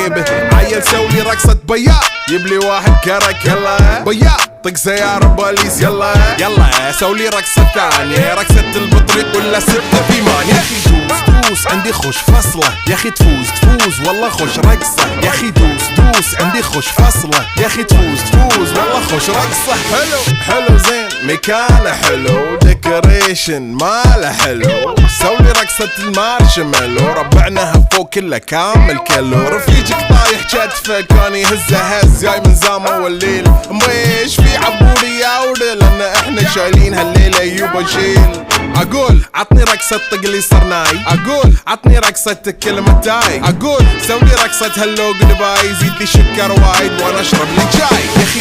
جيبه. عيل سولي رقصة بياع، يبلي واحد كرك يلا بياع، طق سيارة بوليس يلا يلا. سولي رقصة ثانية، رقصة البطريق ولا 6 في 8. يا اخي دوس عندي خوش فصلة، يا اخي تفوز والله خوش رقصة. يا اخي دوس عندي خوش فصلة، يا اخي تفوز والله خوش رقصة. حلو زين مكانه حلو، ديكوريشن ماله حلو. سولي رقصة المارشميلو، ربعناها فوق كله كامل كيلو. رفيجك طايح كتفه كان يهزه هز، جاي من زامه والليل مبيش في عبوري يا ودل، لان احنا شايلين هالليلة يوبا شيل. اقول عطني رقصة طقلي صرناي، اقول عطني رقصة كلمة تاي، اقول سولي رقصة هلو جود باي، زيد لي شكر وايد وانا اشرب لي جاي. يا اخي